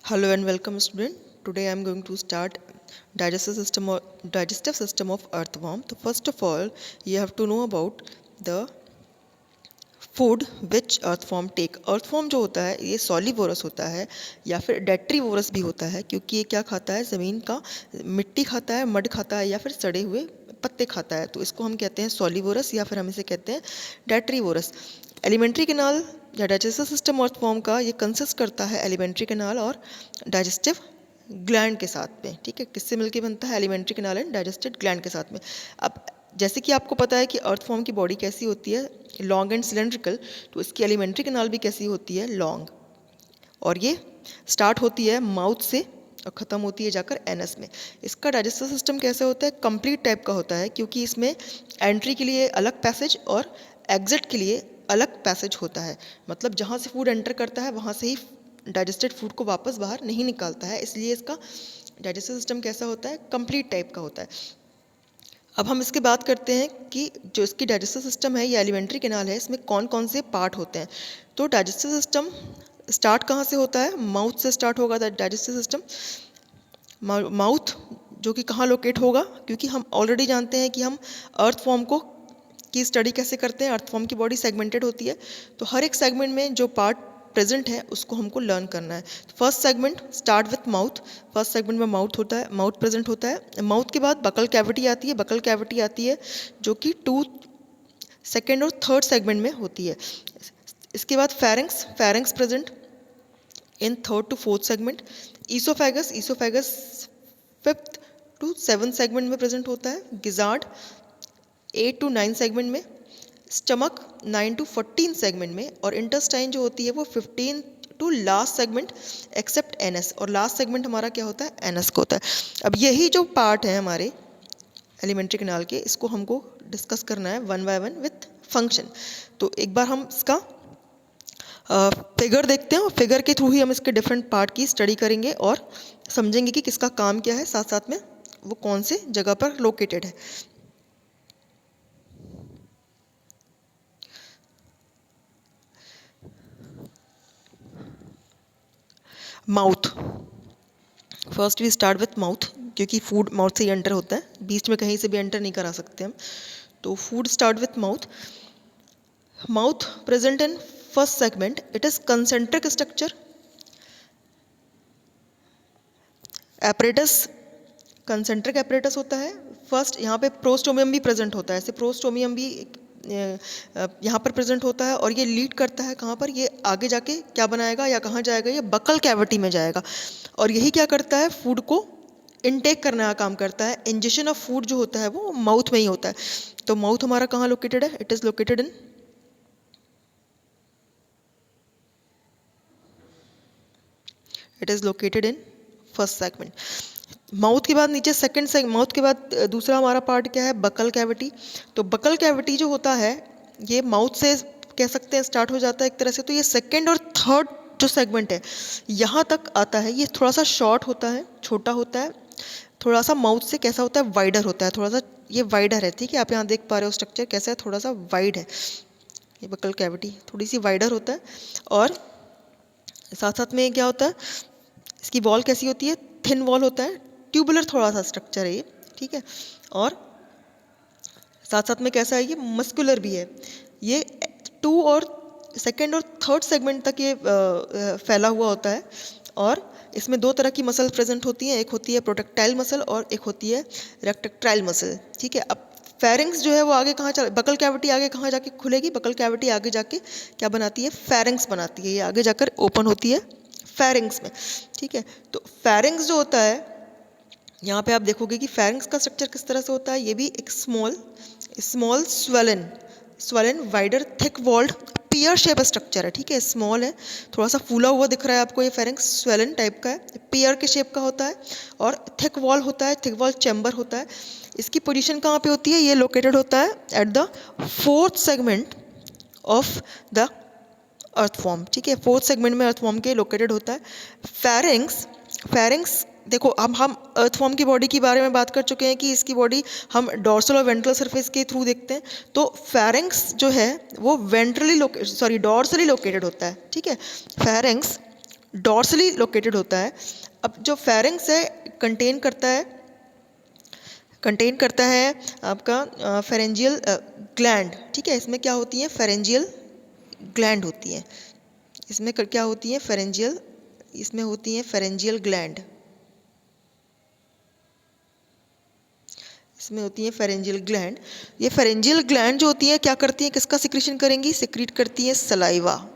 Hello and welcome student. Today I am going to start digestive system of earthworm. So first of all, you have to know about the food which earthworm take. Earthworm जो होता है ये सॉलिवोरस होता है या फिर detritivores भी होता है, क्योंकि ये क्या खाता है, ज़मीन का मिट्टी खाता है, मड खाता है या फिर सड़े हुए पत्ते खाता है. तो इसको हम कहते हैं सॉलिवोरस या फिर हम इसे कहते हैं डेट्रीवोरस. एलिमेंट्री कैनाल या डाइजेस्टिव सिस्टम अर्थफॉर्म का ये कंसिस्ट करता है एलिमेंट्री कैनाल और डाइजेस्टिव ग्लैंड के साथ में. ठीक है, किससे मिलके बनता है? Alimentary canal and digestive gland के साथ में. अब जैसे कि आपको पता है कि अर्थफॉर्म की बॉडी कैसी होती है, लॉन्ग एंड सिलेंड्रिकल, तो इसकी एलिमेंट्री कैनाल भी कैसी होती है, लॉन्ग. और ये स्टार्ट होती है माउथ से और ख़त्म होती है जाकर एनस में. इसका डाइजेस्टिव सिस्टम कैसे होता है? कंप्लीट टाइप का होता है, क्योंकि इसमें एंट्री के लिए अलग पैसेज और एग्जिट के लिए अलग पैसेज होता है. मतलब जहाँ से फूड एंटर करता है वहाँ से ही डाइजेस्टेड फूड को वापस बाहर नहीं निकालता है. इसलिए इसका डाइजेस्टिव सिस्टम कैसा होता है? कंप्लीट टाइप का होता है. अब हम इसके बात करते हैं कि जो इसकी डाइजेस्टिव सिस्टम है, ये एलिमेंट्री कैनाल है, इसमें कौन कौन से पार्ट होते हैं. तो डाइजेस्टिव सिस्टम स्टार्ट कहाँ से होता है? माउथ से स्टार्ट होगा डाइजेस्टिव सिस्टम. माउथ जो कि कहाँ लोकेट होगा, क्योंकि हम ऑलरेडी जानते हैं कि हम अर्थफॉर्म को की स्टडी कैसे करते हैं. अर्थफॉर्म की बॉडी सेगमेंटेड होती है, तो हर एक सेगमेंट में जो पार्ट प्रेजेंट है उसको हमको लर्न करना है. First segment start with mouth. First segment में माउथ होता है, माउथ प्रेजेंट होता है. माउथ के बाद बकल कैविटी आती है. बकल कैविटी आती है जो कि सेकेंड और थर्ड सेगमेंट में होती है. इसके बाद pharynx. Pharynx present in third to fourth segment. Oesophagus. Oesophagus fifth to seventh segment में प्रेजेंट होता है. गिजार्ड 8 to 9 सेगमेंट में. स्टमक 9 to 14 सेगमेंट में. और इंटेस्टाइन जो होती है वो 15 to last segment except anus. और लास्ट सेगमेंट हमारा क्या होता है? एनएस को होता है. अब यही जो पार्ट है हमारे एलिमेंट्री कैनाल के, इसको हमको डिस्कस करना है one by one with function. तो एक बार हम इसका फिगर देखते हैं और फिगर के थ्रू ही हम इसके डिफरेंट पार्ट की स्टडी करेंगे और समझेंगे कि किसका काम क्या है, साथ साथ में वो कौन से जगह पर लोकेटेड है. Mouth. First we start with mouth, क्योंकि फूड माउथ से ही एंटर होता है, बीच में कहीं से भी एंटर नहीं करा सकते हम. तो food start with mouth. Mouth present in first segment. It is concentric structure. Apparatus concentric apparatus होता है. फर्स्ट यहाँ पे प्रोस्टोमियम भी प्रेजेंट होता है. ऐसे प्रोस्टोमियम भी यहाँ पर प्रेजेंट होता है और ये लीड करता है कहाँ पर? ये आगे जाके क्या बनाएगा या कहाँ जाएगा? ये बकल कैविटी में जाएगा. और यही क्या करता है? फूड को इनटेक करने का काम करता है. इंजेक्शन ऑफ फूड जो होता है वो माउथ में ही होता है. तो माउथ हमारा कहाँ लोकेटेड है? It is located in first segment. Mouth के बाद नीचे सेकंड से माउथ के बाद दूसरा हमारा पार्ट क्या है? Buccal cavity. तो बकल कैविटी जो होता है ये माउथ से कह सकते हैं स्टार्ट हो जाता है एक तरह से. तो ये सेकंड और थर्ड जो सेगमेंट है यहाँ तक आता है. ये थोड़ा सा शॉर्ट होता है, छोटा होता है, थोड़ा सा माउथ से कैसा होता है? वाइडर होता है. थोड़ा सा ये वाइडर है. ठीक है, आप यहाँ देख पा रहे हो स्ट्रक्चर कैसा है, थोड़ा सा वाइड है. ये बकल कैविटी थोड़ी सी वाइडर होता है. और साथ साथ में क्या होता है? इसकी वॉल कैसी होती है? थिन वॉल होता है. ट्यूबुलर थोड़ा सा स्ट्रक्चर है ये. ठीक है, और साथ साथ में कैसा है? ये मस्कुलर भी है. ये टू और सेकंड और थर्ड सेगमेंट तक ये फैला हुआ होता है. और इसमें दो तरह की मसल प्रेजेंट होती हैं. एक होती है प्रोटेक्टाइल मसल और एक होती है रेक्टेक्टाइल मसल. ठीक है, अब फेरेंक्स जो है वो आगे कहाँ बकल कैविटी आगे कहाँ जाके खुलेगी? बकल कैविटी आगे जाके क्या बनाती है? फेरेंक्स बनाती है. ये आगे जाकर ओपन होती है फेरेंक्स में. ठीक है, तो फेरेंक्स जो होता है यहाँ पे आप देखोगे कि फेरेंक्स का स्ट्रक्चर किस तरह से होता है. ये भी एक small swollen wider thick walled pear shape structure है. ठीक है, स्मॉल है, थोड़ा सा फूला हुआ दिख रहा है आपको. ये फेरेंक्स स्वेलन टाइप का है, पियर के शेप का होता है और थिक वॉल होता है, थिक वॉल चैम्बर होता है. इसकी पोजीशन कहाँ पे होती है? ये लोकेटेड होता है at the fourth segment of the अर्थफॉर्म. ठीक है, फोर्थ सेगमेंट में अर्थफॉर्म के लोकेटेड होता है. फेरेंक्स देखो, अब हम अर्थफॉर्म की बॉडी के बारे में बात कर चुके हैं कि इसकी बॉडी हम डॉर्सल और वेंट्रल सरफेस के थ्रू देखते हैं. तो फेरेंक्स जो है वो डॉर्सली लोकेटेड होता है. ठीक है, फेरेंक्स डॉर्सली लोकेटेड होता है। अब जो फेरिंग्स है कंटेन करता है आपका फेरेंजियल ग्लैंड, ठीक है। इसमें क्या होती है, फेरेंजियल ग्लैंड होती है। इसमें क्या होती है, इसमें होती है फेरेंजियल ग्लैंड। इसमें होती है फेरेंजियल ग्लैंड। ये फेरेंजियल ग्लैंड जो होती है क्या करती है, किसका सिक्रीशन करेंगी, सिक्रीट करती है सलाइवा,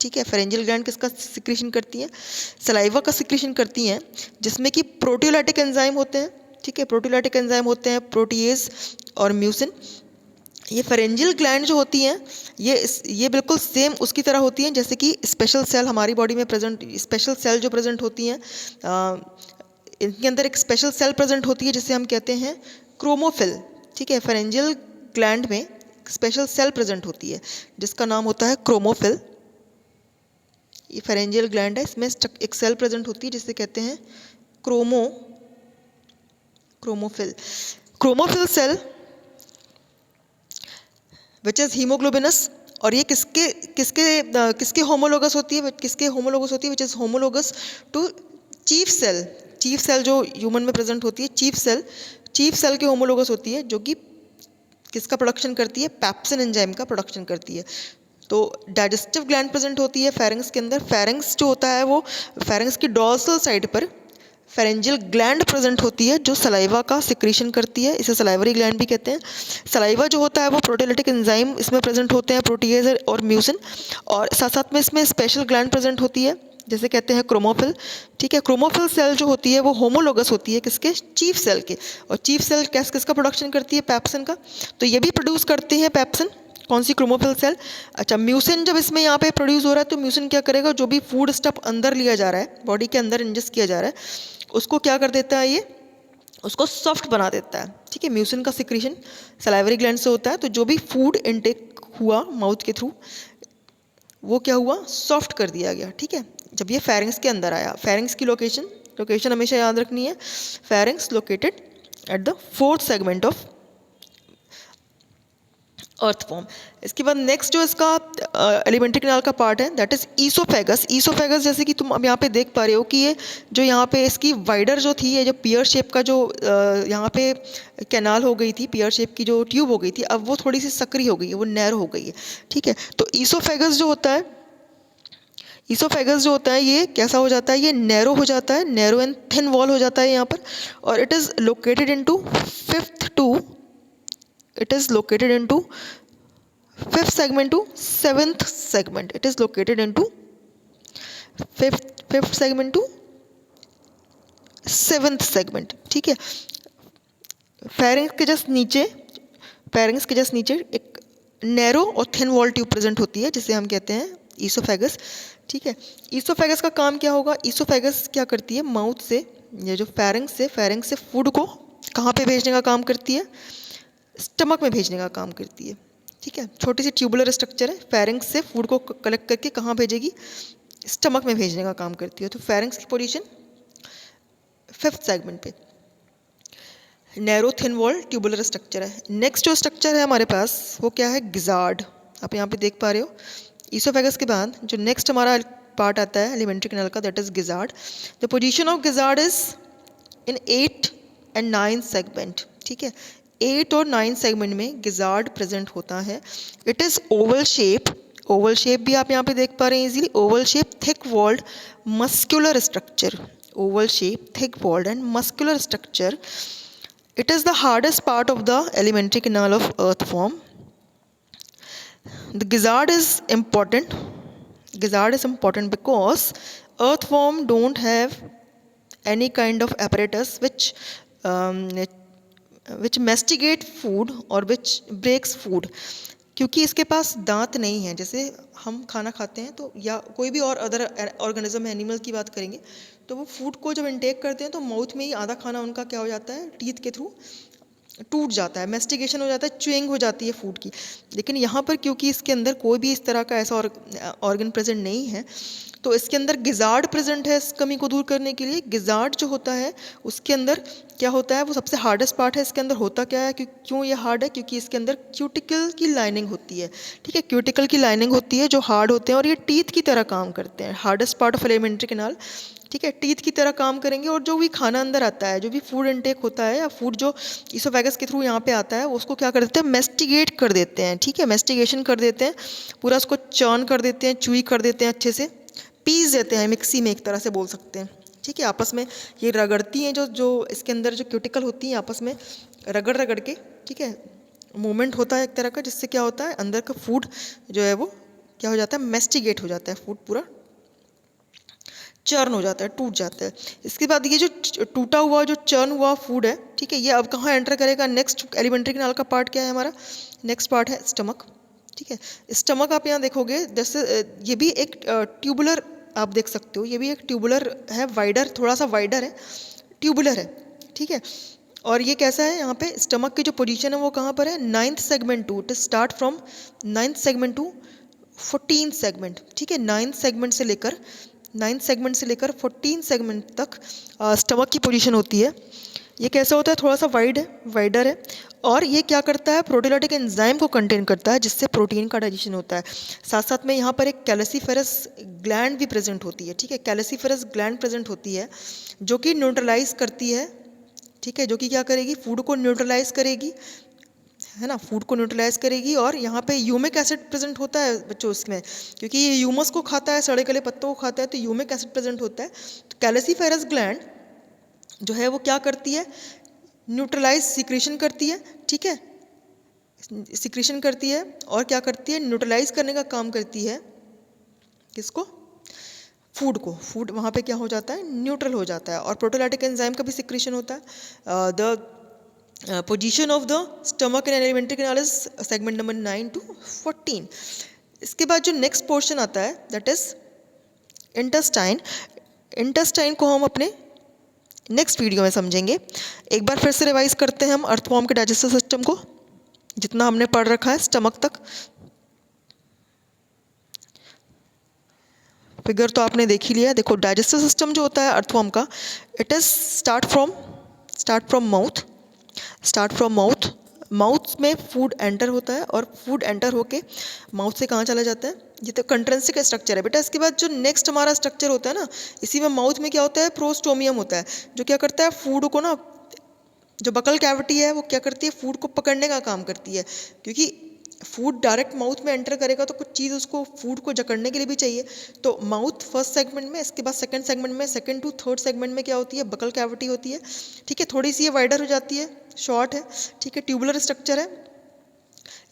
ठीक है। फेरेंजियल ग्लैंड किसका सिक्रीशन करती है, सलाइवा का सिक्रीशन करती हैं, जिसमें कि प्रोटियोलाइटिक एंजाइम होते हैं, ठीक है। प्रोटियोलाइटिक एंजाइम होते हैं प्रोटीएज और म्यूसिन। ये फेरेंजियल ग्लैंड जो होती हैं ये बिल्कुल सेम उसकी तरह होती हैं जैसे कि स्पेशल सेल हमारी बॉडी में प्रेजेंट, स्पेशल सेल जो प्रेजेंट होती हैं, इनके अंदर एक स्पेशल सेल प्रेजेंट होती है जिसे हम कहते हैं क्रोमोफिल, ठीक है। फेरेंजियल ग्लैंड में स्पेशल सेल प्रेजेंट होती है जिसका नाम होता है क्रोमोफिल। ये फेरेंजियल ग्लैंड है, इसमें एक सेल प्रेजेंट होती है जिसे कहते हैं chromophil. Chromophil cell which is haemoglobinous, और ये किसके होमोलोगस होती है, which is homologous to chief cell जो ह्यूमन में प्रेजेंट होती है। चीफ सेल के होमोलोगस होती है जो कि किसका प्रोडक्शन करती है, पैप्सिन एंजाइम का प्रोडक्शन करती है। तो डाइजेस्टिव ग्लैंड प्रेजेंट होती है फेरिंग्स के अंदर। फेरिंग्स जो होता है वो फेरिंग्स की डॉर्सल साइड पर फेरेंजियल ग्लैंड प्रेजेंट होती है जो सलाइवा का सिक्रीशन करती है, इसे सलाइवरी ग्लैंड भी कहते हैं। सलाइवा जो होता है वो प्रोटीयोलाइटिक एंजाइम इसमें प्रेजेंट होते हैं, प्रोटीएज और म्यूसिन, और साथ साथ में इसमें स्पेशल ग्लैंड प्रेजेंट होती है जैसे कहते हैं क्रोमोफिल, ठीक है। क्रोमोफिल सेल जो होती है वो होमोलोगस होती है किसके, चीफ सेल के, और चीफ सेल किसका प्रोडक्शन करती है, पैप्सिन का। तो ये भी प्रोड्यूस करते हैं पैप्सिन, कौन सी, क्रोमोफिल सेल। अच्छा, म्यूसिन जब इसमें यहाँ पे प्रोड्यूस हो रहा है तो म्यूसिन क्या करेगा, जो भी फूड स्टफ अंदर लिया जा रहा है, बॉडी के अंदर इंजेस्ट किया जा रहा है, उसको क्या कर देता है, ये उसको सॉफ्ट बना देता है, ठीक है। म्यूसिन का सिक्रीशन सलाइवरी ग्लैंड से होता है, तो जो भी फूड इनटेक हुआ माउथ के थ्रू वो क्या हुआ, सॉफ्ट कर दिया गया, ठीक है। जब ये फेरिंग्स के अंदर आया, फेरिंग्स की लोकेशन हमेशा याद रखनी है, pharynx located at the 4th segment of earthworm. इसके बाद नेक्स्ट जो इसका एलिमेंट्री कैनाल का पार्ट है दैट इज ईसोफेगस। ईसोफेगस जैसे कि तुम अब यहाँ पे देख पा रहे हो कि ये जो यहाँ पे इसकी वाइडर जो थी, ये जो पियर शेप का जो यहाँ पे कैनाल हो गई थी, पियर शेप की जो ट्यूब हो गई थी, अब वो थोड़ी सी सकरी हो गई है, वो नैरो हो गई है, ठीक है। तो ईसोफेगस जो होता है ये कैसा हो जाता है, ये नैरो हो जाता है, नैरो एंड थिन वॉल हो जाता है यहाँ पर, और it is located into 5th segment to 7th segment. It is located into 5th segment to 7th segment, ठीक है। फेरिंग्स के जस्ट नीचे एक नैरो और थिन वॉल ट्यूब प्रेजेंट होती है जिसे हम कहते हैं ईसोफेगस, ठीक है। ईसोफेगस का काम क्या होगा, ईसोफेगस क्या करती है, माउथ से ये जो फेरिंग्स से फूड को कहाँ पे भेजने का काम करती है, स्टमक में भेजने का काम करती है, ठीक है। छोटी सी ट्यूबुलर स्ट्रक्चर है, फेरिंग्स से फूड को कलेक्ट करके कहाँ भेजेगी, स्टमक में भेजने का काम करती है। तो फेरिंग्स की पोजीशन 5th सेगमेंट पे, narrow thin wall tubular structure है। नेक्स्ट जो स्ट्रक्चर है हमारे पास वो क्या है, गिजार्ड। आप यहाँ पे देख पा रहे हो, ईसोफेगस के बाद जो नेक्स्ट हमारा पार्ट आता है एलिमेंट्री कैनाल का that is gizzard. The position of gizzard is in 8th and 9th segment, ठीक है। 8 और 9 सेगमेंट में गिजार्ड प्रेजेंट होता है। इट इज़ ओवल शेप भी आप यहाँ पे देख पा रहे हैं easily, oval shape, thick walled, muscular structure, oval shape, thick walled and muscular structure. It is the hardest part of the alimentary canal of earthworm. The gizzard is important because earthworm don't have any kind of apparatus which masticate food or which breaks food, क्योंकि इसके पास दांत नहीं है। जैसे हम खाना खाते हैं तो, या कोई भी और अदर ऑर्गेनिज्म एनिमल की बात करेंगे तो वो फूड को जब इनटेक करते हैं तो माउथ में ही आधा खाना उनका क्या हो जाता है, टीथ के थ्रू टूट जाता है, मेस्टिकेशन हो जाता है, च्युइंग हो जाती है फूड की। लेकिन यहाँ पर क्योंकि इसके अंदर कोई भी इस तरह का ऐसा ऑर्गन प्रेजेंट नहीं है, तो इसके अंदर गिजार्ड प्रेजेंट है इस कमी को दूर करने के लिए। गिजार्ड जो होता है उसके अंदर क्या होता है, वो सबसे हार्डेस्ट पार्ट है। इसके अंदर होता क्या है, क्यों ये हार्ड है, क्योंकि इसके अंदर क्यूटिकल की लाइनिंग होती है। ठीक है, क्यूटिकल की लाइनिंग होती है जो हार्ड होते हैं और ये टीथ की तरह काम करते हैं। Hardest part of alimentary canal, ठीक है, टीथ की तरह काम करेंगे। और जो भी खाना अंदर आता है, जो भी फूड इनटेक होता है या फूड जो ईसोफेगस के थ्रू यहाँ पे आता है, उसको क्या कर देते हैं, मेस्टिगेट कर देते हैं। ठीक है, मेस्टिगेशन कर देते हैं, पूरा उसको चर्न कर देते हैं, चुई कर देते हैं, अच्छे से पीस देते हैं, मिक्सी में एक तरह से बोल सकते हैं। ठीक है, आपस में ये रगड़ती हैं, जो जो इसके अंदर जो क्यूटिकल होती हैं आपस में रगड़ रगड़ के, ठीक है, मूवमेंट होता है एक तरह का, जिससे क्या होता है अंदर का फूड जो है वो क्या हो जाता है, मेस्टिगेट हो जाता है, फूड पूरा चर्न हो जाता है, टूट जाता है। इसके बाद ये जो टूटा हुआ जो चर्न हुआ फूड है, ठीक है, ये अब कहाँ एंटर करेगा, नेक्स्ट एलिमेंट्री कैनाल का पार्ट क्या है हमारा, नेक्स्ट पार्ट है स्टमक। ठीक है, स्टमक आप यहाँ देखोगे, जैसे ये भी एक ट्यूबुलर आप देख सकते हो, ये भी एक ट्यूबुलर है, वाइडर, थोड़ा सा वाइडर है, ट्यूबुलर है। ठीक है, और ये कैसा है, यहाँ पे स्टमक की जो पोजीशन है वो कहाँ पर है, 9th segment to, it start from 9th segment to 14th segment. ठीक है, 9th सेगमेंट से लेकर 14th सेगमेंट तक स्टमक की पोजीशन होती है। ये कैसा होता है, थोड़ा सा वाइड है, वाइडर है, और ये क्या करता है, प्रोटीयोलाइटिक एंजाइम को कंटेन करता है, जिससे प्रोटीन का डाइजेशन होता है। साथ साथ में यहाँ पर एक कैल्सिफेरस ग्लैंड भी प्रेजेंट होती है। ठीक है, कैल्सिफेरस ग्लैंड प्रेजेंट होती है जो कि न्यूट्रलाइज करती है। ठीक है, जो कि क्या करेगी, फूड को न्यूट्रलाइज करेगी, है ना, फूड को न्यूट्रलाइज करेगी। और यहाँ पे यूमिक एसिड प्रेजेंट होता है बच्चों इसमें, क्योंकि ये ह्यूमस को खाता है, सड़े गले पत्तों को खाता है, तो यूमिक एसिड प्रेजेंट होता है। तो कैल्सिफेरस ग्लैंड जो है वो क्या करती है, न्यूट्रलाइज सिक्रीशन करती है। ठीक है, सिक्रीशन करती है और क्या करती है, न्यूट्रलाइज करने का काम करती है, किसको, फूड को। फूड वहाँ पे क्या हो जाता है, न्यूट्रल हो जाता है। और प्रोटीयोलाइटिक एंजाइम का भी सिक्रीशन होता है। The position of the stomach in alimentary canal is segment number 9 to 14। इसके बाद जो नेक्स्ट पोर्शन आता है दैट इज इंटेस्टाइन। इंटेस्टाइन को हम अपने नेक्स्ट वीडियो में समझेंगे। एक बार फिर से रिवाइज करते हैं हम अर्थवॉर्म के डाइजेस्टिव सिस्टम को, जितना हमने पढ़ रखा है स्टमक तक। फिगर तो आपने देख ही लिया है। देखो, डाइजेस्टिव सिस्टम जो होता है अर्थवॉर्म का, it is start from mouth. Mouth में फूड एंटर होता है और फूड एंटर होके माउथ से कहाँ चला जाता है, ये तो कंट्रेंसिक स्ट्रक्चर है बेटा। इसके बाद जो नेक्स्ट हमारा स्ट्रक्चर होता है ना, इसी में माउथ में क्या होता है, प्रोस्टोमियम होता है, जो क्या करता है, फूड को ना, जो बकल कैविटी है वो क्या करती है, फूड को पकड़ने का काम करती है। क्योंकि फूड डायरेक्ट माउथ में एंटर करेगा तो कुछ चीज़ उसको फूड को जकड़ने के लिए भी चाहिए। तो माउथ फर्स्ट सेगमेंट में, इसके बाद सेकंड सेगमेंट में, सेकंड टू थर्ड सेगमेंट में क्या होती है, बकल कैविटी होती है। ठीक है, थोड़ी सी ये वाइडर हो जाती है, शॉर्ट है। ठीक है, ट्यूबुलर स्ट्रक्चर है।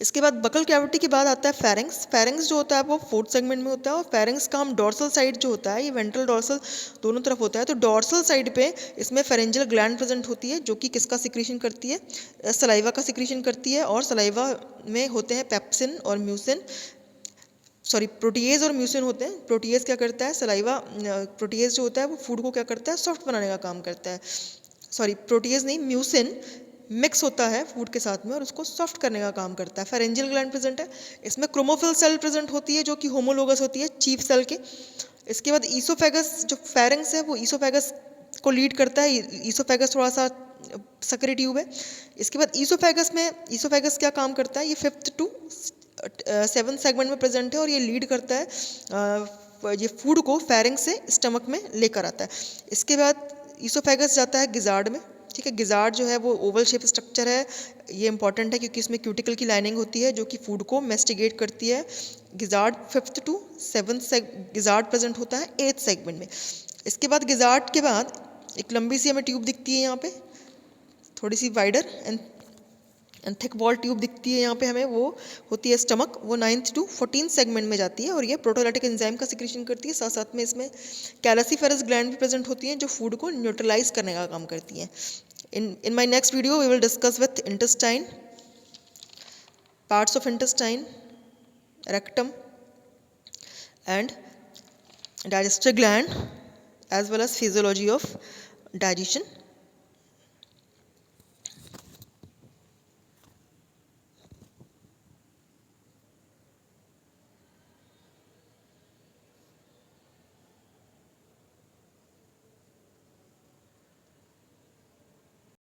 इसके बाद बकल कैविटी के बाद आता है फेरेंक्स। फेरेंक्स जो होता है वो फोर्थ सेगमेंट में होता है। और फेरेंक्स का हम डॉर्सल साइड जो होता है, ये वेंट्रल डॉर्सल दोनों तरफ होता है। तो डॉर्सल साइड पे इसमें फेरेंजियल ग्लैंड प्रेजेंट होती है, जो कि किसका सिक्रीशन करती है, सलाइवा का सिक्रीशन करती है। और सलाइवा में होते हैं पेप्सिन और म्यूसिन, सॉरी प्रोटीएज और म्यूसिन होते हैं। प्रोटीएज क्या करता है, सलाइवा प्रोटीएज जो होता है वो फूड को क्या करता है, सॉफ्ट बनाने का काम करता है। सॉरी प्रोटीएज नहीं, म्यूसिन मिक्स होता है फूड के साथ में और उसको सॉफ्ट करने का काम करता है। फेरेंजियल ग्लैंड प्रेजेंट है, इसमें क्रोमोफिल सेल प्रेजेंट होती है, जो कि होमोलोगस होती है चीफ सेल के। इसके बाद ईसोफेगस, जो फेरेंक्स है वो ईसोफेगस को लीड करता है। ईसोफेगस थोड़ा सा सकरी ट्यूब है। इसके बाद ईसोफेगस में, ईसोफेगस क्या काम करता है, ये 5th to 7th सेगमेंट में प्रेजेंट है और ये लीड करता है, ये फूड को फेरेंक्स से स्टमक में लेकर आता है। इसके बाद ईसोफेगस जाता है गिजार्ड में। ठीक है, गिजार्ड जो है वो ओवल शेप स्ट्रक्चर है। ये इंपॉर्टेंट है क्योंकि इसमें क्यूटिकल की लाइनिंग होती है, जो कि फूड को मेस्टिगेट करती है। Gizzard 5th to 7th gizzard present होता है 8th सेगमेंट में। इसके बाद गिजार्ड के बाद एक लंबी सी हमें ट्यूब दिखती है यहाँ पे, थोड़ी सी wider and thick wall tube दिखती है यहाँ पे हमें, वो होती है स्टमक। वो 9th to 14th सेगमेंट में जाती है और ये प्रोटीयोलाइटिक एंजाइम का सिक्रीशन करती है। साथ साथ में इसमें कैल्सिफेरस ग्लैंड भी प्रेजेंट होती हैं, जो फूड को न्यूट्रलाइज करने का काम करती हैं। In my next video we will discuss with intestine, parts of intestine, rectum and digestive gland, as well as physiology of digestion.